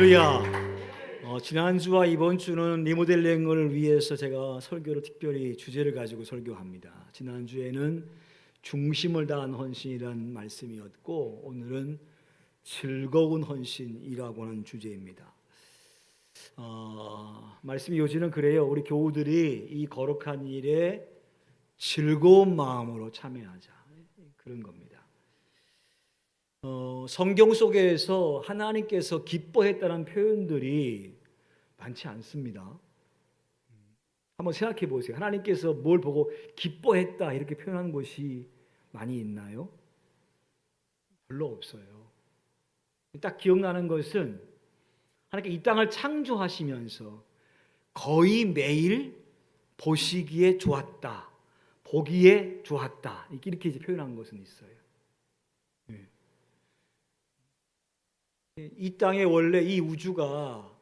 할렐루야. 지난주와 이번 주는 리모델링을 위해서 제가 설교를 특별히 주제를 가지고 설교합니다. 지난주에는 중심을 다한 헌신이라는 말씀이었고, 오늘은 즐거운 헌신이라고 하는 주제입니다. 말씀의 요지는 그래요. 우리 교우들이 이 거룩한 일에 즐거운 마음으로 참여하자, 그런 겁니다. 성경 속에서 하나님께서 기뻐했다는 표현들이 많지 않습니다. 한번 생각해 보세요. 하나님께서 뭘 보고 기뻐했다 이렇게 표현하는 것이 많이 있나요? 별로 없어요. 딱 기억나는 것은 하나님께 이 땅을 창조하시면서 거의 매일 보시기에 좋았다, 보기에 좋았다, 이렇게 이제 표현한 것은 있어요. 이 땅에 원래 이 우주가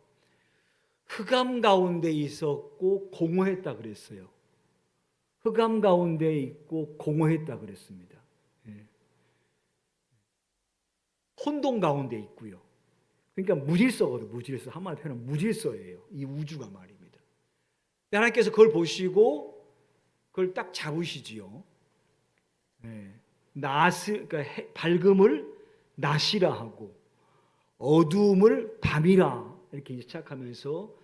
흑암 가운데 있었고 공허했다 그랬어요. 흑암 가운데 있고 공허했다 그랬습니다. 혼돈 가운데 있고요. 그러니까 무질서거든요. 무질서. 한마디로 표현하면 무질서예요. 이 우주가 말입니다. 하나님께서 그걸 보시고 그걸 딱 잡으시지요. 그러니까 밝음을 낮이라 하고 어두움을 밤이라 이렇게 시작하면서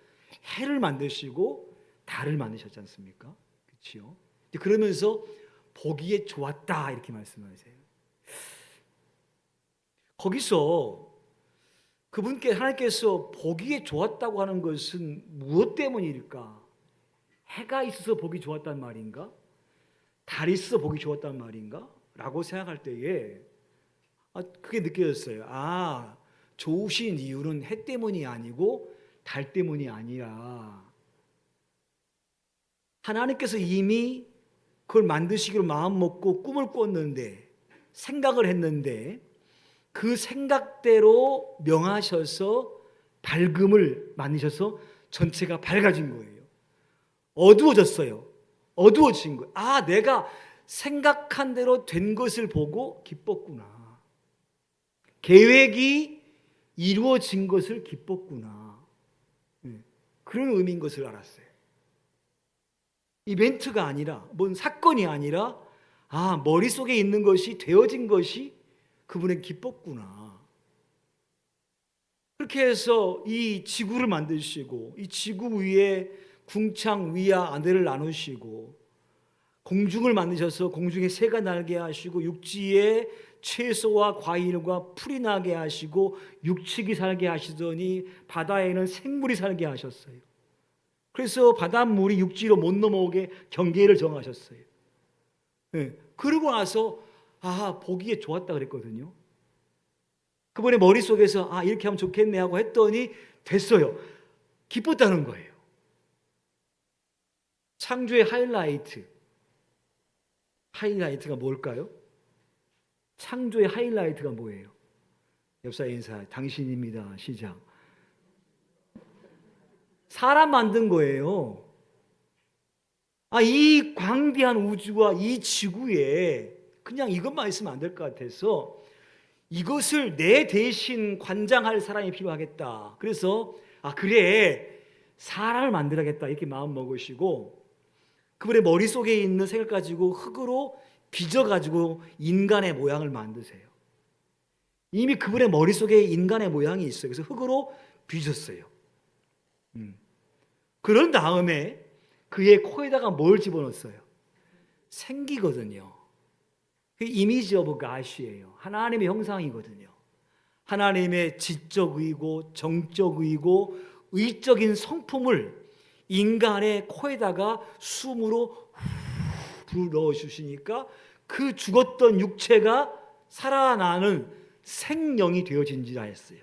해를 만드시고 달을 만드셨지 않습니까? 그렇죠? 그러면서 보기에 좋았다 이렇게 말씀하세요. 거기서 그분께 하나님께서 보기에 좋았다고 하는 것은 무엇 때문일까? 해가 있어서 보기 좋았단 말인가? 달이 있어서 보기 좋았단 말인가? 라고 생각할 때에 그게 느껴졌어요. 좋으신 이유는 해 때문이 아니고 달 때문이 아니라 하나님께서 이미 그걸 만드시기로 마음먹고 꿈을 꿨는데, 생각을 했는데 그 생각대로 명하셔서 밝음을 만드셔서 전체가 밝아진 거예요. 어두워졌어요. 어두워진 거예요. 내가 생각한 대로 된 것을 보고 기뻤구나. 계획이 이루어진 것을 기뻤구나. 그런 의미인 것을 알았어요. 이벤트가 아니라, 뭔 사건이 아니라, 머릿속에 있는 것이 되어진 것이 그분에게 기뻤구나. 그렇게 해서 이 지구를 만드시고, 이 지구 위에 궁창 위와 아래를 나누시고, 공중을 만드셔서 공중에 새가 날게 하시고, 육지에 채소와 과일과 풀이 나게 하시고, 육축이 살게 하시더니 바다에는 생물이 살게 하셨어요. 그래서 바닷물이 육지로 못 넘어오게 경계를 정하셨어요. 그러고 나서 보기에 좋았다 그랬거든요. 그분의 머릿속에서 이렇게 하면 좋겠네 하고 했더니 됐어요. 기뻤다는 거예요. 창조의 하이라이트가 뭘까요? 창조의 하이라이트가 뭐예요? 옆사람 인사. 당신입니다. 시작. 사람 만든 거예요. 이 광대한 우주와 이 지구에 그냥 이것만 있으면 안 될 것 같아서 이것을 내 대신 관장할 사람이 필요하겠다. 그래서 그래, 사람을 만들어야겠다 이렇게 마음 먹으시고, 그분의 머릿속에 있는 생각 가지고 흙으로 빚어가지고 인간의 모양을 만드세요. 이미 그분의 머릿속에 인간의 모양이 있어요. 그래서 흙으로 빚었어요. 그런 다음에 그의 코에다가 뭘 집어넣었어요? 생기거든요. 그 이미지 오브 갓이에요. 하나님의 형상이거든요. 하나님의 지적의고 정적의고 의적인 성품을 인간의 코에다가 숨으로 불어넣으시니까 그 죽었던 육체가 살아나는 생명이 되어진지라 했어요.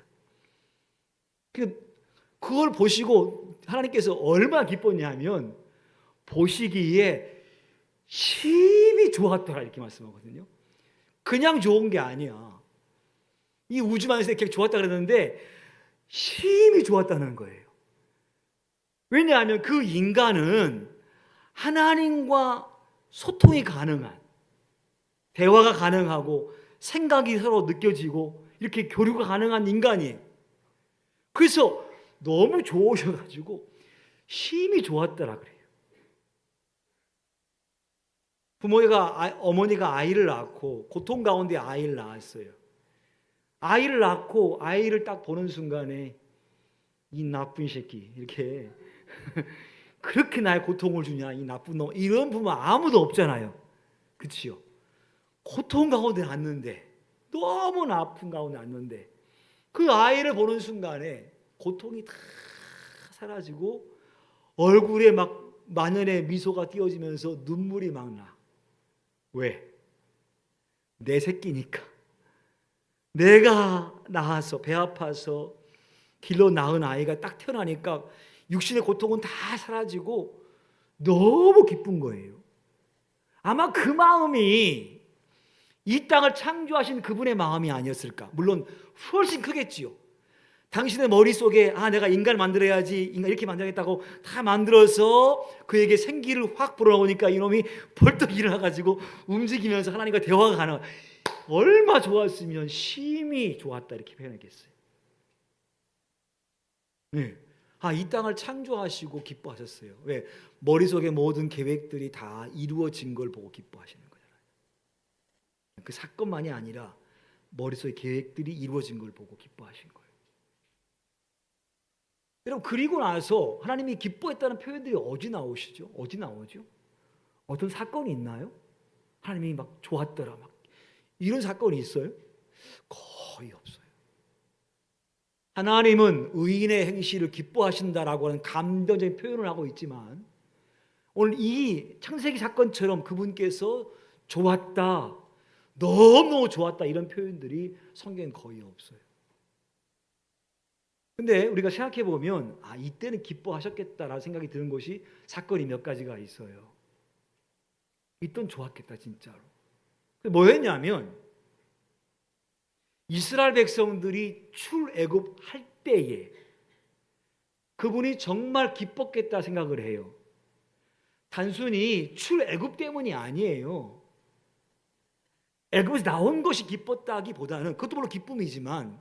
그걸 보시고 하나님께서 얼마나 기뻤냐면 보시기에 심히 좋았더라 이렇게 말씀하거든요. 그냥 좋은 게 아니야. 이 우주만에서 이렇게 좋았다 그랬는데 심히 좋았다는 거예요. 왜냐하면 그 인간은 하나님과 소통이 가능한, 대화가 가능하고 생각이 서로 느껴지고 이렇게 교류가 가능한 인간이에요. 그래서 너무 좋으셔가지고 힘이 좋았더라 그래요. 어머니가 아이를 낳고 고통 가운데 아이를 낳았어요. 아이를 낳고 아이를 딱 보는 순간에 이 나쁜 새끼 이렇게 그렇게 나의 고통을 주냐 이 나쁜 놈, 이런 부모 아무도 없잖아요. 그치요? 고통 가운데 낳는데, 너무 아픈 가운데 낳는데 그 아이를 보는 순간에 고통이 다 사라지고 얼굴에 막 만연의 미소가 띄어지면서 눈물이 막 나. 왜? 내 새끼니까. 내가 낳아서 배 아파서 길러 낳은 아이가 딱 태어나니까 육신의 고통은 다 사라지고 너무 기쁜 거예요. 아마 그 마음이 이 땅을 창조하신 그분의 마음이 아니었을까. 물론 훨씬 크겠지요. 당신의 머릿속에 내가 인간을 만들어야지, 인간 이렇게 만들겠다고 다 만들어서 그에게 생기를 확 불어넣으니까 이놈이 벌떡 일어나가지고 움직이면서 하나님과 대화가 가능. 얼마 좋았으면 심히 좋았다 이렇게 표현했겠어요. 네. 이 땅을 창조하시고 기뻐하셨어요. 왜? 머릿속의 모든 계획들이 다 이루어진 걸 보고 기뻐하시는 거잖아요. 그 사건만이 아니라 머릿속의 계획들이 이루어진 걸 보고 기뻐하신 거예요. 여러분, 그리고 나서 하나님이 기뻐했다는 표현들이 어디 나오시죠? 어디 나오죠? 어떤 사건이 있나요? 하나님이 막 좋았더라 막 이런 사건이 있어요? 거의 없어요. 하나님은 의인의 행실을 기뻐하신다라고 하는 감정적인 표현을 하고 있지만 오늘 이 창세기 사건처럼 그분께서 좋았다, 너무너무 좋았다 이런 표현들이 성경엔 거의 없어요. 근데 우리가 생각해 보면 이때는 기뻐하셨겠다라는 생각이 드는 것이 사건이 몇 가지가 있어요. 이때는 좋았겠다 진짜로. 뭐였냐면 이스라엘 백성들이 출애굽할 때에 그분이 정말 기뻤겠다 생각을 해요. 단순히 출애굽 때문이 아니에요. 애굽에서 나온 것이 기뻤다기보다는 그것도 물론 기쁨이지만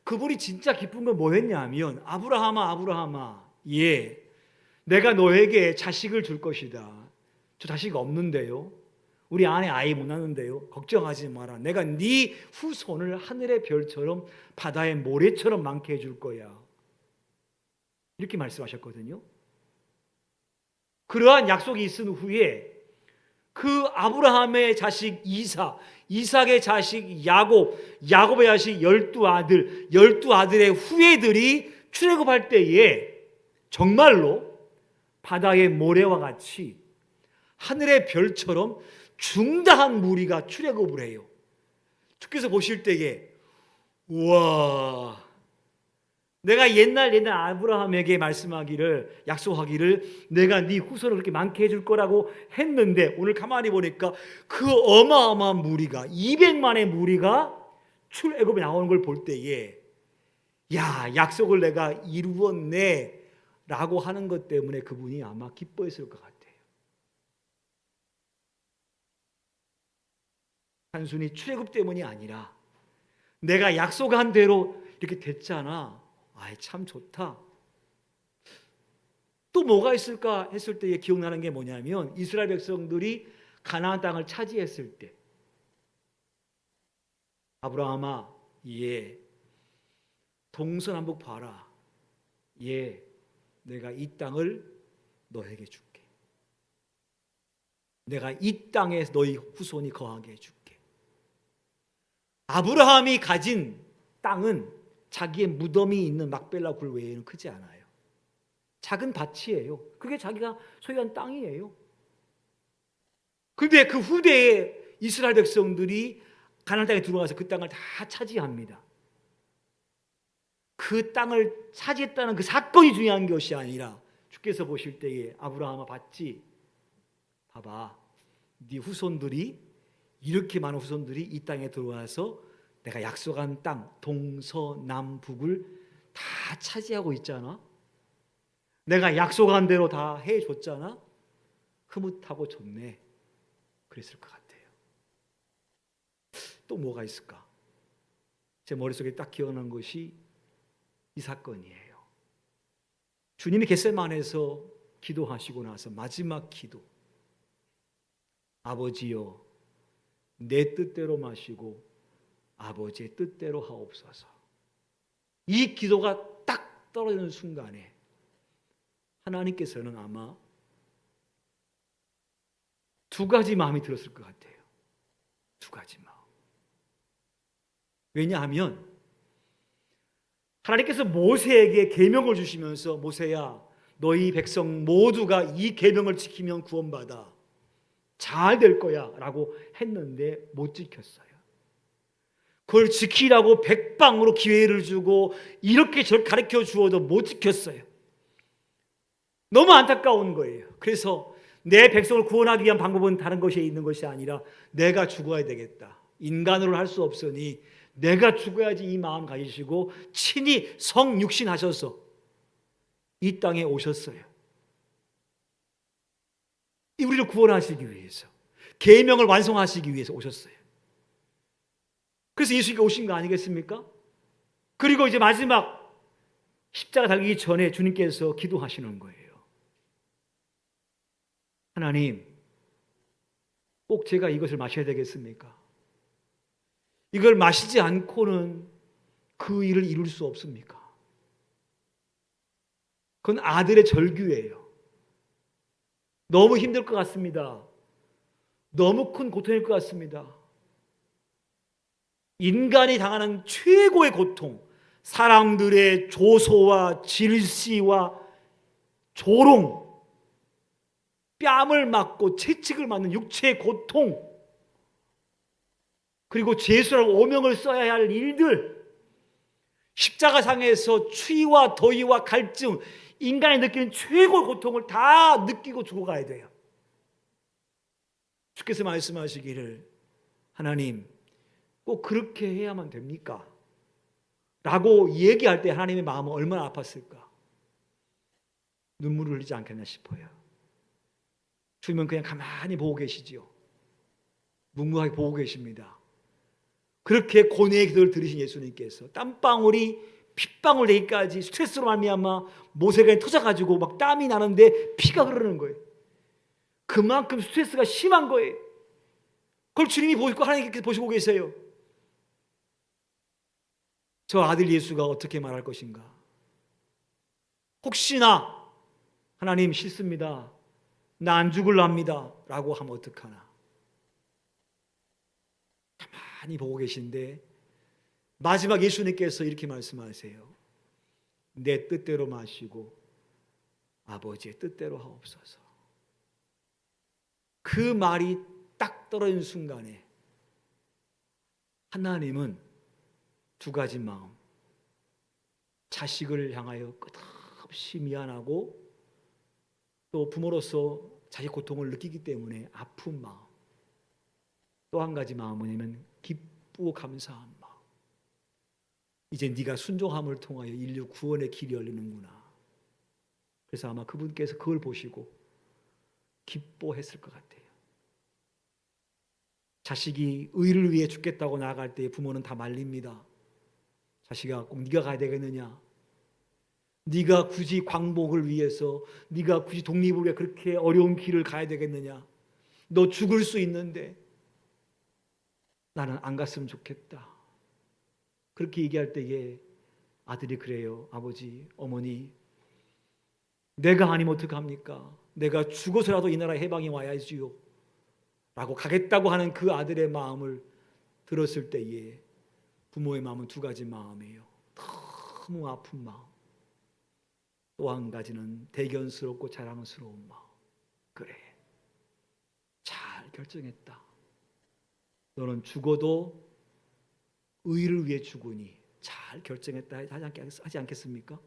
그분이 진짜 기쁜 건 뭐였냐면 아브라함아 내가 너에게 자식을 줄 것이다. 저 자식 없는데요. 우리 아내 아이 못 낳는데요. 걱정하지 마라. 내가 네 후손을 하늘의 별처럼 바다의 모래처럼 많게 해줄 거야. 이렇게 말씀하셨거든요. 그러한 약속이 있은 후에 그 아브라함의 자식 이삭의 자식 야곱의 자식 12아들의 후예들이 출애굽할 때에 정말로 바다의 모래와 같이 하늘의 별처럼 중다한 무리가 출애굽을 해요. 주께서 보실 때에 우와, 내가 옛날 아브라함에게 약속하기를 내가 네 후손을 그렇게 많게 해줄 거라고 했는데 오늘 가만히 보니까 그 어마어마한 무리가 200만의 무리가 출애굽에 나오는 걸 볼 때에 약속을 내가 이루었네 라고 하는 것 때문에 그분이 아마 기뻐했을 것 같아요. 단순히 출애굽 때문이 아니라 내가 약속한 대로 이렇게 됐잖아. 참 좋다. 또 뭐가 있을까 했을 때에 기억나는 게 뭐냐면 이스라엘 백성들이 가나안 땅을 차지했을 때 아브라함아 동서남북 봐라. 내가 이 땅을 너에게 줄게. 내가 이 땅에 너희 후손이 거하게 해줄게. 아브라함이 가진 땅은 자기의 무덤이 있는 막벨라 굴 외에는 크지 않아요. 작은 밭이에요. 그게 자기가 소유한 땅이에요. 그런데 그 후대에 이스라엘 백성들이 가나안 땅에 들어와서 그 땅을 다 차지합니다. 그 땅을 차지했다는 그 사건이 중요한 것이 아니라 주께서 보실 때에 아브라함아 봤지? 봐봐. 네 후손들이 이렇게 많은 후손들이 이 땅에 들어와서 내가 약속한 땅 동서남북을 다 차지하고 있잖아. 내가 약속한 대로 다 해줬잖아. 흐뭇하고 좋네. 그랬을 것 같아요. 또 뭐가 있을까? 제 머릿속에 딱 기억난 것이 이 사건이에요. 주님이 겟세마네에서 기도하시고 나서 마지막 기도, 아버지여 내 뜻대로 마시고 아버지의 뜻대로 하옵소서. 이 기도가 딱 떨어지는 순간에 하나님께서는 아마 두 가지 마음이 들었을 것 같아요. 두 가지 마음. 왜냐하면 하나님께서 모세에게 계명을 주시면서 모세야 너희 백성 모두가 이 계명을 지키면 구원받아 잘 될 거야 라고 했는데 못 지켰어요. 그걸 지키라고 백방으로 기회를 주고 이렇게 저를 가르쳐 주어도 못 지켰어요. 너무 안타까운 거예요. 그래서 내 백성을 구원하기 위한 방법은 다른 것에 있는 것이 아니라 내가 죽어야 되겠다. 인간으로 할 수 없으니 내가 죽어야지 이 마음 가지시고 친히 성육신 하셔서 이 땅에 오셨어요. 우리를 구원하시기 위해서, 계명을 완성하시기 위해서 오셨어요. 그래서 예수님이 오신 거 아니겠습니까? 그리고 이제 마지막 십자가 달리기 전에 주님께서 기도하시는 거예요. 하나님, 꼭 제가 이것을 마셔야 되겠습니까? 이걸 마시지 않고는 그 일을 이룰 수 없습니까? 그건 아들의 절규예요. 너무 힘들 것 같습니다. 너무 큰 고통일 것 같습니다. 인간이 당하는 최고의 고통, 사람들의 조소와 질시와 조롱, 뺨을 맞고 채찍을 맞는 육체의 고통, 그리고 죄수라고 오명을 써야 할 일들, 십자가상에서 추위와 더위와 갈증, 인간이 느끼는 최고의 고통을 다 느끼고 죽어가야 돼요. 주께서 말씀하시기를 하나님 꼭 그렇게 해야만 됩니까? 라고 얘기할 때 하나님의 마음은 얼마나 아팠을까? 눈물을 흘리지 않겠나 싶어요. 주님은 그냥 가만히 보고 계시지요. 묵묵하게 보고 계십니다. 그렇게 고뇌의 기도를 들으신 예수님께서 땀방울이 핏방울 되기까지 스트레스로 말미암아 모세가 터져가지고 막 땀이 나는데 피가 흐르는 거예요. 그만큼 스트레스가 심한 거예요. 그걸 주님이 보시고 하나님께서 보시고 계세요. 저 아들 예수가 어떻게 말할 것인가? 혹시나 하나님 싫습니다. 나 안 죽을랍니다. 라고 하면 어떡하나? 가만히 보고 계신데 마지막 예수님께서 이렇게 말씀하세요. 내 뜻대로 마시고 아버지의 뜻대로 하옵소서. 그 말이 딱 떨어진 순간에 하나님은 두 가지 마음, 자식을 향하여 끝없이 미안하고 또 부모로서 자식 고통을 느끼기 때문에 아픈 마음, 또 한 가지 마음은 뭐냐면 기쁘고 감사한 마음. 이제 네가 순종함을 통하여 인류 구원의 길이 열리는구나. 그래서 아마 그분께서 그걸 보시고 기뻐했을 것 같아요. 자식이 의를 위해 죽겠다고 나아갈 때 부모는 다 말립니다. 자식아, 꼭 네가 가야 되겠느냐? 네가 굳이 광복을 위해서, 네가 굳이 독립을 위해 그렇게 어려운 길을 가야 되겠느냐? 너 죽을 수 있는데 나는 안 갔으면 좋겠다. 그렇게 얘기할 때에 아들이 그래요. 아버지, 어머니, 내가 아니면 어떡합니까? 내가 죽어서라도 이 나라에 해방이 와야지요. 라고 가겠다고 하는 그 아들의 마음을 들었을 때에 부모의 마음은 두 가지 마음이에요. 너무 아픈 마음. 또 한 가지는 대견스럽고 자랑스러운 마음. 그래, 잘 결정했다. 너는 죽어도 의를 위해 죽으니 잘 결정했다 하지 않겠습니까?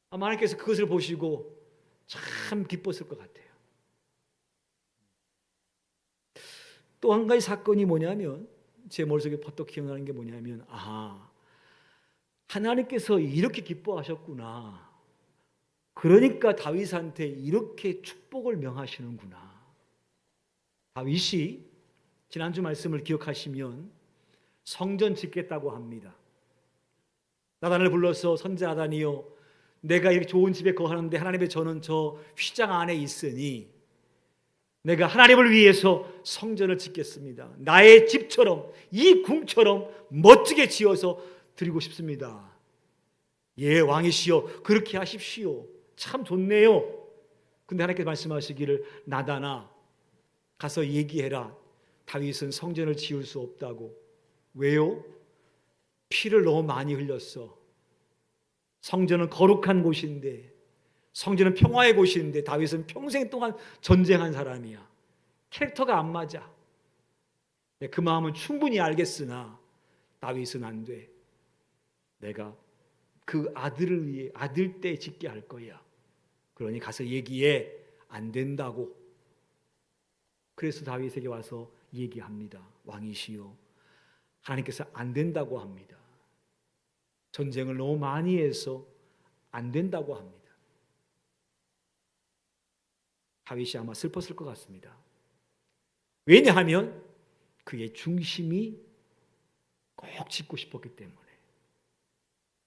아마 하나님께서 그것을 보시고 참 기뻤을 것 같아요. 또 한 가지 사건이 뭐냐면 제 머릿속에 퍼뜩 기억나는 게 뭐냐면 하나님께서 이렇게 기뻐하셨구나. 그러니까 다윗한테 이렇게 축복을 명하시는구나. 다윗이 지난주 말씀을 기억하시면 성전 짓겠다고 합니다. 나단을 불러서 선지자 나단이여 내가 이렇게 좋은 집에 거하는데 하나님의 저는 저 휘장 안에 있으니 내가 하나님을 위해서 성전을 짓겠습니다. 나의 집처럼 이 궁처럼 멋지게 지어서 드리고 싶습니다. 예, 왕이시여 그렇게 하십시오. 참 좋네요. 근데 하나님께서 말씀하시기를 나다나 가서 얘기해라. 다윗은 성전을 지을 수 없다고. 왜요? 피를 너무 많이 흘렸어. 성전은 거룩한 곳인데, 성전은 평화의 곳인데 다윗은 평생 동안 전쟁한 사람이야. 캐릭터가 안 맞아. 그 마음은 충분히 알겠으나 다윗은 안 돼. 내가 그 아들을 위해 아들 때 짓게 할 거야. 그러니 가서 얘기해. 안 된다고. 그래서 다윗에게 와서 얘기합니다. 왕이시여 하나님께서 안 된다고 합니다. 전쟁을 너무 많이 해서 안 된다고 합니다. 다윗이 아마 슬펐을 것 같습니다. 왜냐하면 그의 중심이 꼭 짓고 싶었기 때문에.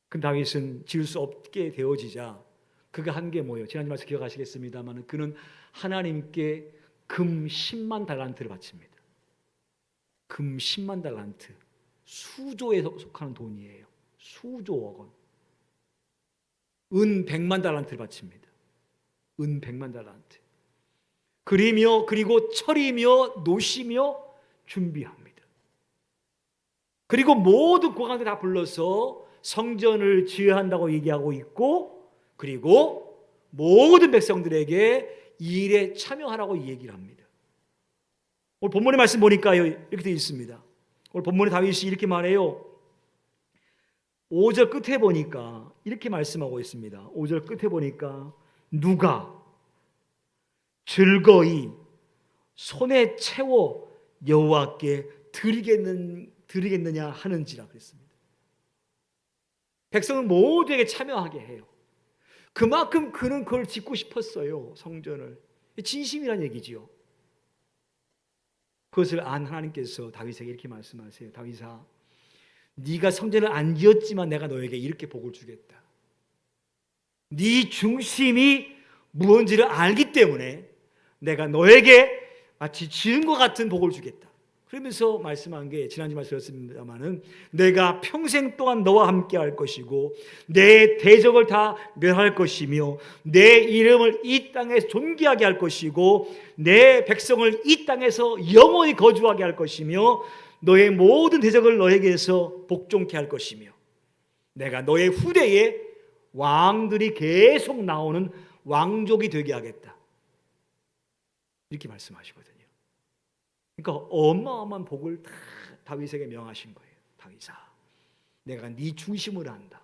그 다윗은 지을 수 없게 되어지자 그가 한 게 뭐예요? 지난주 말씀 기억하시겠습니다만 그는 하나님께 금 10만 달란트를 바칩니다. 금 10만 달란트. 수조에 속하는 돈이에요. 수조억 원. 은 100만 달란트를 바칩니다. 은 100만 달란트. 그리며 그리고 철이며 노시며 준비합니다. 그리고 모든 고관들 다 불러서 성전을 지어야 한다고 얘기하고 있고 그리고 모든 백성들에게 이 일에 참여하라고 얘기를 합니다. 오늘 본문의 말씀 보니까요 이렇게 되어 있습니다. 오늘 본문에 다윗이 이렇게 말해요. 5절 끝에 보니까 이렇게 말씀하고 있습니다. 5절 끝에 보니까 누가 즐거이 손에 채워 여호와께 드리겠느냐 하는지라 그랬습니다. 백성은 모두에게 참여하게 해요. 그만큼 그는 그걸 짓고 싶었어요. 성전을. 진심이란 얘기지요. 그것을 안 하나님께서 다윗에게 이렇게 말씀하세요. 다윗아, 네가 성전을 안 지었지만 내가 너에게 이렇게 복을 주겠다. 네 중심이 무언지를 알기 때문에 내가 너에게 마치 지은 것 같은 복을 주겠다. 그러면서 말씀한 게 지난주 말씀드렸습니다마는 내가 평생 동안 너와 함께 할 것이고 내 대적을 다 멸할 것이며 내 이름을 이 땅에서 존귀하게 할 것이고 내 백성을 이 땅에서 영원히 거주하게 할 것이며 너의 모든 대적을 너에게서 복종케 할 것이며 내가 너의 후대에 왕들이 계속 나오는 왕족이 되게 하겠다. 이렇게 말씀하시거든요. 그러니까 어마어마한 복을 다 다윗에게 명하신 거예요. 다윗아, 내가 네 중심을 안다.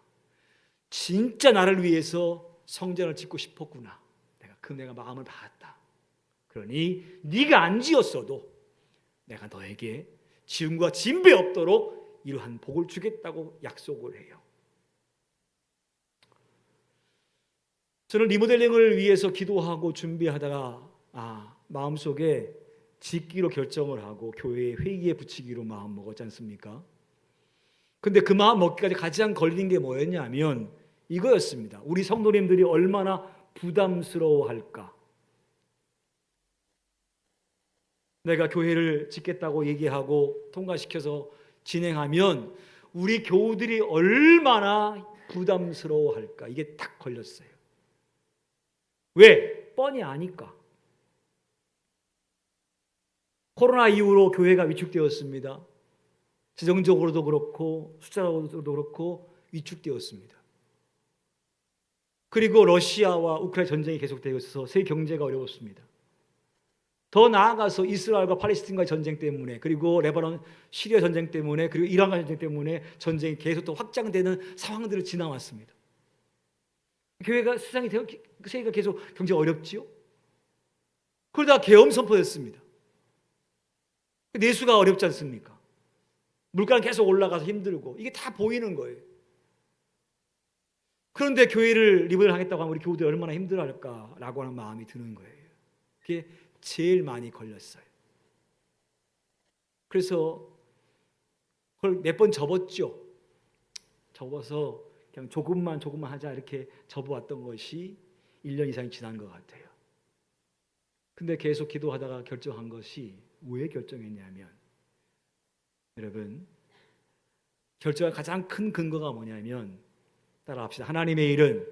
진짜 나를 위해서 성전을 짓고 싶었구나. 내가 마음을 받았다. 그러니 네가 안 지었어도 내가 너에게 지음과 진배 없도록 이러한 복을 주겠다고 약속을 해요. 저는 리모델링을 위해서 기도하고 준비하다가 마음속에 짓기로 결정을 하고 교회 회의에 붙이기로 마음 먹었지 않습니까? 근데 그 마음 먹기까지 가장 걸린 게 뭐였냐면 이거였습니다. 우리 성도님들이 얼마나 부담스러워할까? 내가 교회를 짓겠다고 얘기하고 통과시켜서 진행하면 우리 교우들이 얼마나 부담스러워할까? 이게 딱 걸렸어요. 왜? 뻔히 아니까. 코로나 이후로 교회가 위축되었습니다. 재정적으로도 그렇고 숫자로도 그렇고 위축되었습니다. 그리고 러시아와 우크라이나 전쟁이 계속되고 있어서 세계 경제가 어려웠습니다. 더 나아가서 이스라엘과 팔레스틴과의 전쟁 때문에 그리고 레바논 시리아 전쟁 때문에 그리고 이란과 전쟁 때문에 전쟁이 계속 또 확장되는 상황들을 지나왔습니다. 교회가 세계가 계속 경제 어렵지요. 그러다 계엄 선포됐습니다. 내수가 어렵지 않습니까? 물가는 계속 올라가서 힘들고 이게 다 보이는 거예요. 그런데 교회를 리모델 하겠다고 하면 우리 교우들이 얼마나 힘들어할까라고 하는 마음이 드는 거예요. 그게 제일 많이 걸렸어요. 그래서 그걸 몇 번 접었죠. 접어서 그냥 조금만 하자 이렇게 접어왔던 것이 1년 이상이 지난 것 같아요. 근데 계속 기도하다가 결정한 것이, 왜 결정했냐면, 여러분, 결정의 가장 큰 근거가 뭐냐면, 따라합시다. 하나님의 일은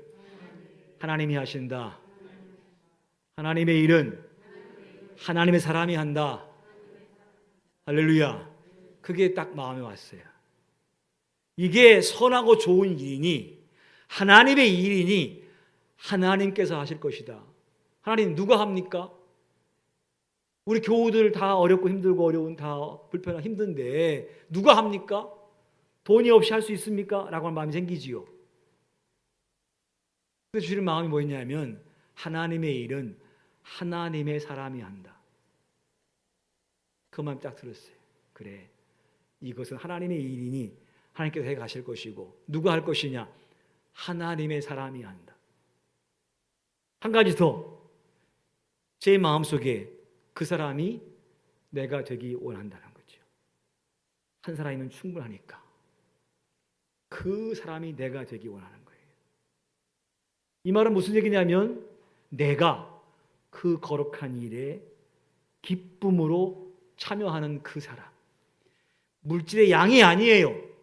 하나님이 하신다. 하나님의 일은 하나님의 사람이 한다. 할렐루야. 그게 딱 마음에 왔어요. 이게 선하고 좋은 일이니, 하나님의 일이니 하나님께서 하실 것이다. 하나님 누가 합니까? 우리 교우들 다 어렵고 힘들고 어려운, 다 불편하고 힘든데 누가 합니까? 돈이 없이 할 수 있습니까? 라고 하는 마음이 생기지요. 그래서 주시는 마음이 뭐였냐면, 하나님의 일은 하나님의 사람이 한다. 그 마음이 딱 들었어요. 그래, 이것은 하나님의 일이니 하나님께서 해 가실 것이고, 누가 할 것이냐? 하나님의 사람이 한다. 한 가지 더, 제 마음속에 그 사람이 내가 되기 원한다는 거죠. 한 사람이면 충분하니까 그 사람이 내가 되기 원하는 거예요. 이 말은 무슨 얘기냐면, 내가 그 거룩한 일에 기쁨으로 참여하는 그 사람, 물질의 양이 아니에요.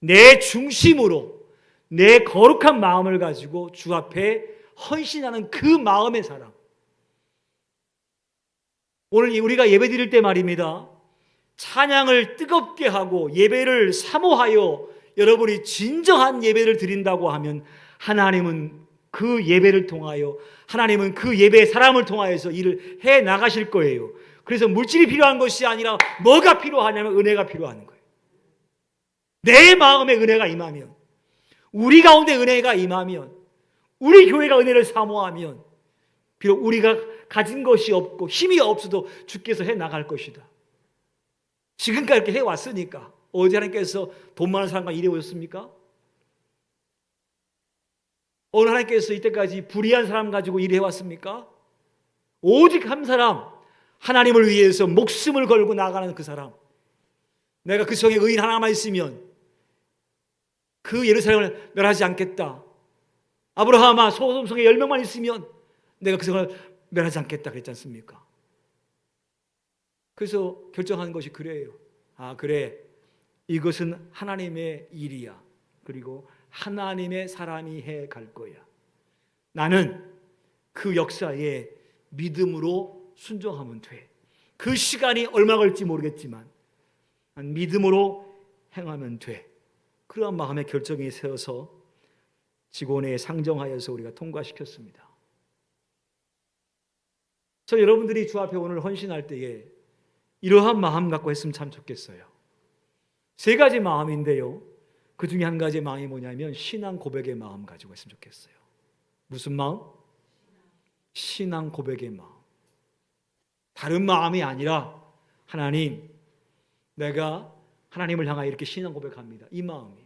내 중심으로 내 거룩한 마음을 가지고 주 앞에 헌신하는 그 마음의 사람. 오늘 우리가 예배 드릴 때 말입니다, 찬양을 뜨겁게 하고 예배를 사모하여 여러분이 진정한 예배를 드린다고 하면, 하나님은 그 예배를 통하여, 하나님은 그 예배의 사람을 통하여서 일을 해 나가실 거예요. 그래서 물질이 필요한 것이 아니라 뭐가 필요하냐면 은혜가 필요한 거예요. 내 마음에 은혜가 임하면, 우리 가운데 은혜가 임하면, 우리 교회가 은혜를 사모하면, 비록 우리가 가진 것이 없고 힘이 없어도 주께서 해 나갈 것이다. 지금까지 이렇게 해왔으니까. 어제 하나님께서 돈 많은 사람과 일해 오셨습니까? 어느 하나님께서 이때까지 불의한 사람 가지고 일해 왔습니까? 오직 한 사람, 하나님을 위해서 목숨을 걸고 나가는 그 사람. 내가 그 성에 의인 하나만 있으면 그 예루살렘을 멸하지 않겠다. 아브라함아, 소돔 성에 10명만 있으면 내가 그 성을 멸하지 않겠다 그랬지 않습니까? 그래서 결정한 것이 그래요. 아, 그래, 이것은 하나님의 일이야. 그리고 하나님의 사람이 해 갈 거야. 나는 그 역사에 믿음으로 순종하면 돼. 그 시간이 얼마 걸릴지 모르겠지만 믿음으로 행하면 돼. 그런 마음의 결정이 세워서 직원회에 상정하여서 우리가 통과시켰습니다. 저 여러분들이 주 앞에 오늘 헌신할 때에 이러한 마음 갖고 했으면 참 좋겠어요. 3가지 마음인데요, 그 중에 한 가지 마음이 뭐냐면 신앙 고백의 마음 가지고 했으면 좋겠어요. 무슨 마음? 신앙 고백의 마음. 다른 마음이 아니라, 하나님, 내가 하나님을 향하여 이렇게 신앙 고백합니다, 이 마음이에요.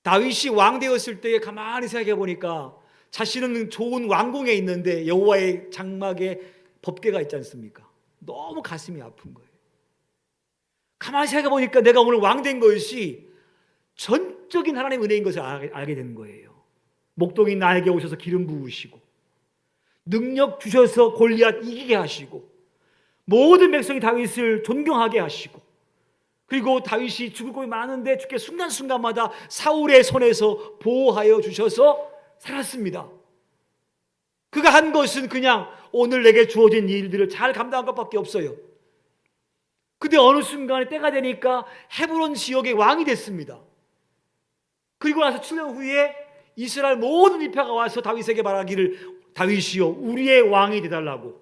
다윗이 왕 되었을 때 가만히 생각해 보니까 자신은 좋은 왕궁에 있는데 여호와의 장막에 법궤가 있지 않습니까? 너무 가슴이 아픈 거예요. 가만히 생각해 보니까 내가 오늘 왕 된 것이 전적인 하나님의 은혜인 것을 알게 되는 거예요. 목동이 나에게 오셔서 기름 부으시고, 능력 주셔서 골리앗 이기게 하시고, 모든 백성이 다윗을 존경하게 하시고, 그리고 다윗이 죽을 것이 많은데 주께 순간순간마다 사울의 손에서 보호하여 주셔서 살았습니다. 그가 한 것은 그냥 오늘 내게 주어진 일들을 잘 감당한 것밖에 없어요. 근데 어느 순간에 때가 되니까 헤브론 지역의 왕이 됐습니다. 그리고 나서 7년 후에 이스라엘 모든 지파가 와서 다윗에게 말하기를, 다윗이여 우리의 왕이 되달라고.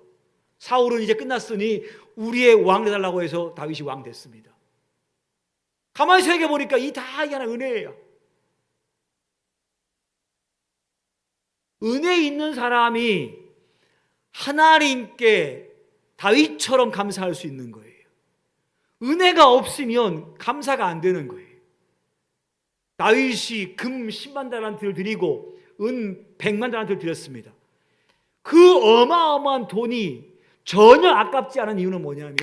사울은 이제 끝났으니 우리의 왕 되달라고 해서 다윗이 왕 됐습니다. 가만히 생각해 보니까 이게 하나의 은혜예요. 은혜 있는 사람이 하나님께 다윗처럼 감사할 수 있는 거예요. 은혜가 없으면 감사가 안 되는 거예요. 다윗이 금 10만 달란트를 드리고 은 100만 달란트를 드렸습니다. 그 어마어마한 돈이 전혀 아깝지 않은 이유는 뭐냐면,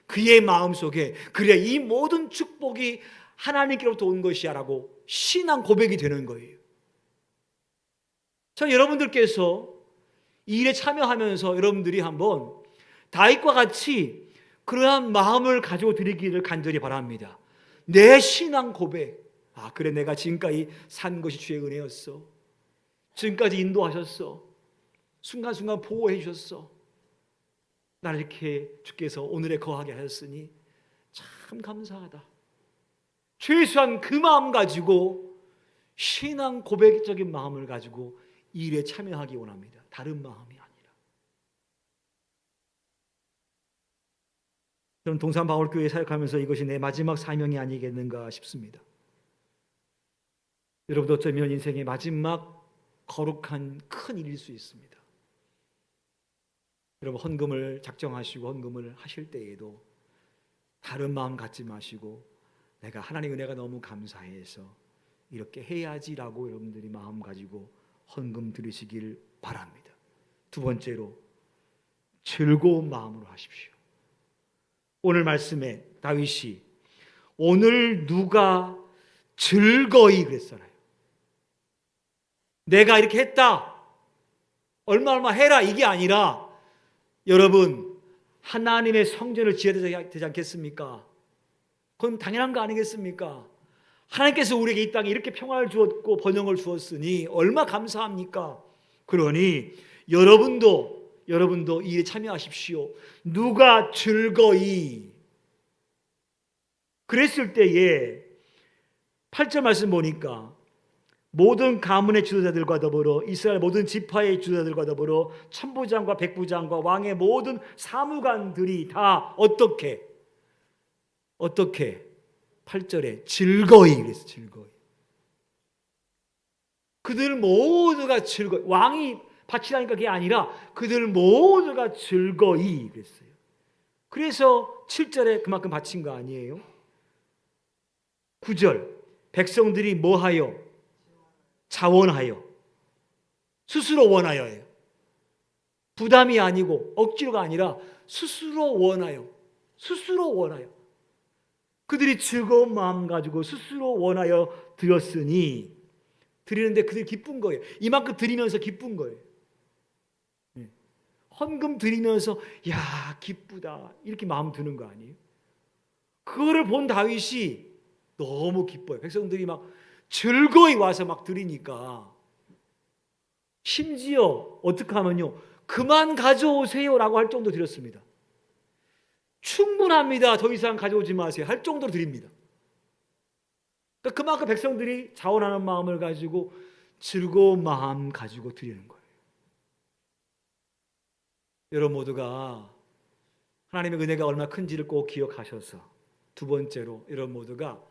그의 마음속에 그래, 이 모든 축복이 하나님께로부터 온 것이야 라고 신앙 고백이 되는 거예요. 저 여러분들께서 이 일에 참여하면서 여러분들이 한번 다윗과 같이 그러한 마음을 가지고 드리기를 간절히 바랍니다. 내 신앙 고백. 아, 그래, 내가 지금까지 산 것이 주의 은혜였어. 지금까지 인도하셨어. 순간순간 보호해 주셨어. 나를 이렇게 주께서 오늘에 거하게 하셨으니 참 감사하다. 최소한 그 마음 가지고 신앙 고백적인 마음을 가지고 이 일에 참여하기 원합니다. 다른 마음이 아니라. 저는 동산바울교회에 사역하면서 이것이 내 마지막 사명이 아니겠는가 싶습니다. 여러분도 어쩌면 인생의 마지막 거룩한 큰 일일 수 있습니다. 여러분 헌금을 작정하시고 헌금을 하실 때에도 다른 마음 갖지 마시고 내가 하나님의 은혜가 너무 감사해서 이렇게 해야지라고 여러분들이 마음 가지고 헌금 드리시길 바랍니다. 두 번째로 즐거운 마음으로 하십시오. 오늘 말씀에 다윗이 오늘 누가 즐거이 그랬잖아요. 내가 이렇게 했다. 얼마 해라 이게 아니라 여러분 하나님의 성전을 지어야 되지 않겠습니까? 그건 당연한 거 아니겠습니까? 하나님께서 우리에게 이 땅에 이렇게 평화를 주었고 번영을 주었으니 얼마 감사합니까? 그러니 여러분도 이 일에 참여하십시오. 누가 즐거이 그랬을 때에 8절 말씀 보니까 모든 가문의 지도자들과 더불어 이스라엘 모든 지파의 지도자들과 더불어 천부장과 백부장과 왕의 모든 사무관들이 다 어떻게 8절에 즐거이 그랬어. 즐거이. 그들 모두가 즐거이. 왕이 바치라니까 그게 아니라 그들 모두가 즐거이 그랬어요. 그래서 7절에 그만큼 바친 거 아니에요? 9절 백성들이 뭐하여? 자원하여. 스스로 원하여예요. 부담이 아니고 억지로가 아니라 스스로 원하여. 스스로 원하여. 그들이 즐거운 마음 가지고 스스로 원하여 드렸으니 드리는데 그들이 기쁜 거예요. 이만큼 드리면서 기쁜 거예요. 헌금 드리면서 야 기쁘다 이렇게 마음 드는 거 아니에요? 그거를 본 다윗이 너무 기뻐요. 백성들이 막 즐거이 와서 막 드리니까 심지어 어떻게 하면요 그만 가져오세요라고 할 정도 드렸습니다. 충분합니다. 더 이상 가져오지 마세요. 할 정도로 드립니다. 그러니까 그만큼 백성들이 자원하는 마음을 가지고 즐거운 마음 가지고 드리는 거예요. 여러분 모두가 하나님의 은혜가 얼마나 큰지를 꼭 기억하셔서 두 번째로 여러분 모두가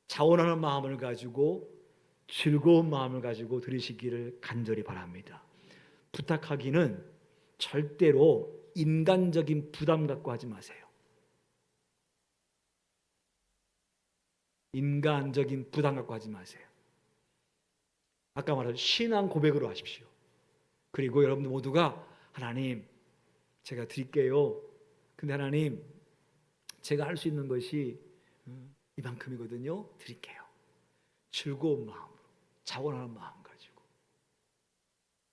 자원하는 마음을 가지고 즐거운 마음을 가지고 드리시기를 간절히 바랍니다. 부탁하기는 절대로 인간적인 부담 갖고 하지 마세요. 인간적인 부담 갖고 하지 마세요. 아까 말한 신앙 고백으로 하십시오. 그리고 여러분들 모두가 하나님 제가 드릴게요. 근데 하나님 제가 할 수 있는 것이 이만큼이거든요. 드릴게요. 즐거운 마음으로 자원하는 마음 가지고.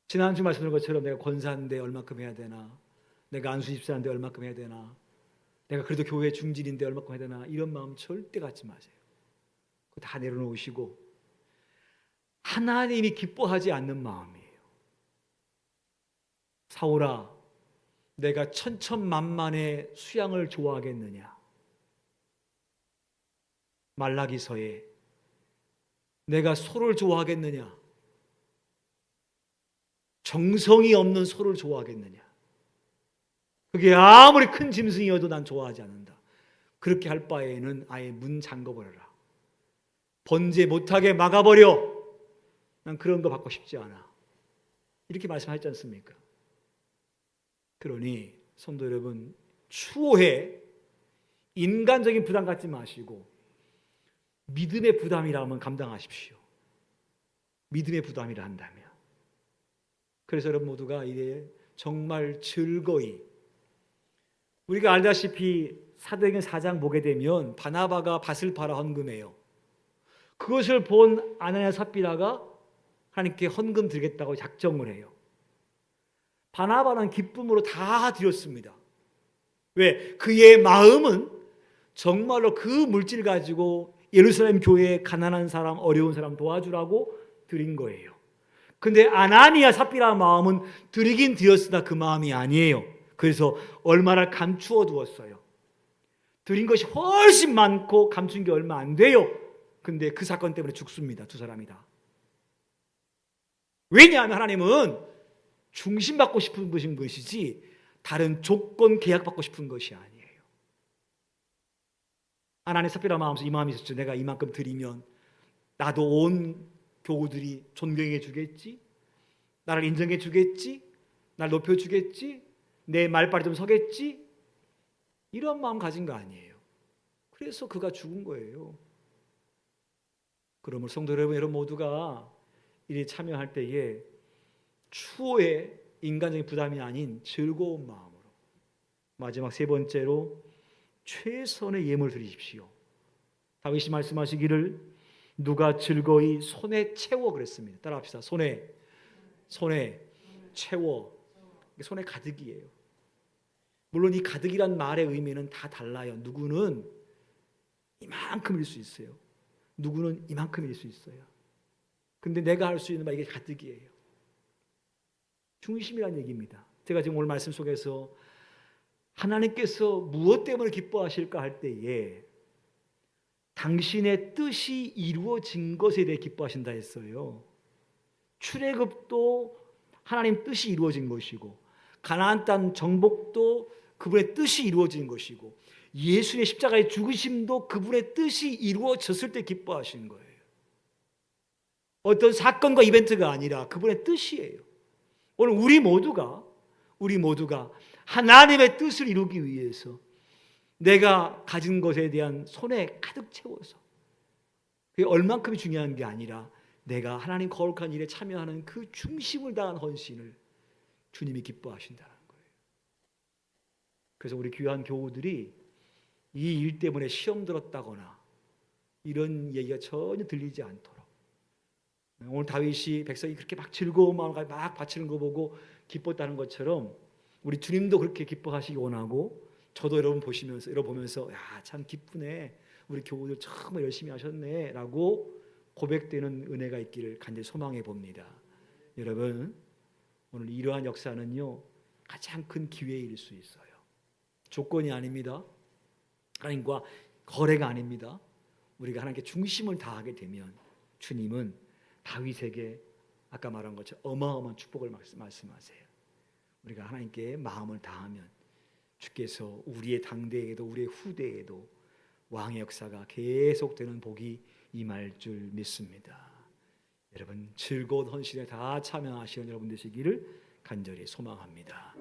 지난주 말씀드린 것처럼 내가 권사인데 얼마큼 해야 되나, 내가 안수 집사인데 얼마큼 해야 되나, 내가 그래도 교회 중진인데 얼마큼 해야 되나, 이런 마음 절대 갖지 마세요. 그거 다 내려놓으시고 하나님이 기뻐하지 않는 마음이에요. 사울아, 내가 천천만만의 수양을 좋아하겠느냐? 말라기서에 내가 소를 좋아하겠느냐? 정성이 없는 소를 좋아하겠느냐? 그게 아무리 큰 짐승이어도 난 좋아하지 않는다. 그렇게 할 바에는 아예 문 잠궈버려라. 번제 못하게 막아버려. 난 그런 거 받고 싶지 않아. 이렇게 말씀하셨지 않습니까? 그러니 성도 여러분, 추호에 인간적인 부담 갖지 마시고 믿음의 부담이라면 감당하십시오. 믿음의 부담이라 한다면. 그래서 여러분 모두가 이제 정말 즐거이, 우리가 알다시피 사도행전 4장 보게 되면 바나바가 밭을 팔아 헌금해요. 그것을 본 아나니아 삽비라가 하나님께 헌금 드리겠다고 작정을 해요. 바나바는 기쁨으로 다 드렸습니다. 왜? 그의 마음은 정말로 그 물질 가지고 예루살렘 교회에 가난한 사람, 어려운 사람 도와주라고 드린 거예요. 근데 아나니아 삽비라 마음은 드리긴 드렸으나 그 마음이 아니에요. 그래서 얼마를 감추어 두었어요. 드린 것이 훨씬 많고 감춘 게 얼마 안 돼요. 근데 그 사건 때문에 죽습니다. 두 사람이 다. 왜냐하면 하나님은 중심받고 싶은 분인 것이지 다른 조건 계약받고 싶은 것이 아니에요. 아나니아 삽비라 마음에서 이 마음이 있었죠. 내가 이만큼 드리면 나도 온 교우들이 존경해 주겠지, 나를 인정해 주겠지, 날 높여 주겠지, 내 말빨이 좀 서겠지, 이런 마음 가진 거 아니에요. 그래서 그가 죽은 거예요. 그러므로 성도 여러분 모두가 일에 참여할 때에 추호의 인간적인 부담이 아닌 즐거운 마음으로, 마지막 세 번째로 최선의 예물을 드리십시오. 다윗이 말씀하시기를 누가 즐거이 손에 채워 그랬습니다. 따라합시다. 손에 채워. 손에 가득이에요. 물론 이 가득이란 말의 의미는 다 달라요. 누구는 이만큼일 수 있어요. 누구는 이만큼일 수 있어요. 근데 내가 할 수 있는 말 이게 가득이에요. 중심이라는 얘기입니다. 제가 지금 오늘 말씀 속에서 하나님께서 무엇 때문에 기뻐하실까 할 때에 당신의 뜻이 이루어진 것에 대해 기뻐하신다 했어요. 출애굽도 하나님 뜻이 이루어진 것이고 가나안 땅 정복도 그분의 뜻이 이루어진 것이고 예수의 십자가의 죽으심도 그분의 뜻이 이루어졌을 때 기뻐하시는 거예요. 어떤 사건과 이벤트가 아니라 그분의 뜻이에요. 오늘 우리 모두가 하나님의 뜻을 이루기 위해서 내가 가진 것에 대한 손에 가득 채워서, 그게 얼만큼이 중요한 게 아니라 내가 하나님 거룩한 일에 참여하는 그 중심을 다한 헌신을 주님이 기뻐하신다는 거예요. 그래서 우리 귀한 교우들이 이 일 때문에 시험 들었다거나 이런 얘기가 전혀 들리지 않도록, 오늘 다윗이 백성이 그렇게 막 즐거운 마음을 막 바치는 거 보고 기뻤다는 것처럼 우리 주님도 그렇게 기뻐하시기 원하고, 저도 여러분 보면서 야, 참 기쁘네, 우리 교우들 정말 열심히 하셨네 라고 고백되는 은혜가 있기를 간절히 소망해 봅니다. 여러분, 오늘 이러한 역사는요 가장 큰 기회일 수 있어요. 조건이 아닙니다. 하나님과 거래가 아닙니다. 우리가 하나님께 중심을 다하게 되면 주님은 다윗에게 아까 말한 것처럼 어마어마한 축복을 말씀하세요. 우리가 하나님께 마음을 다하면 주께서 우리의 당대에도 우리의 후대에도 왕의 역사가 계속되는 복이 임할 줄 믿습니다. 여러분, 즐거운 헌신에 다 참여하시는 여러분 되시기를 간절히 소망합니다.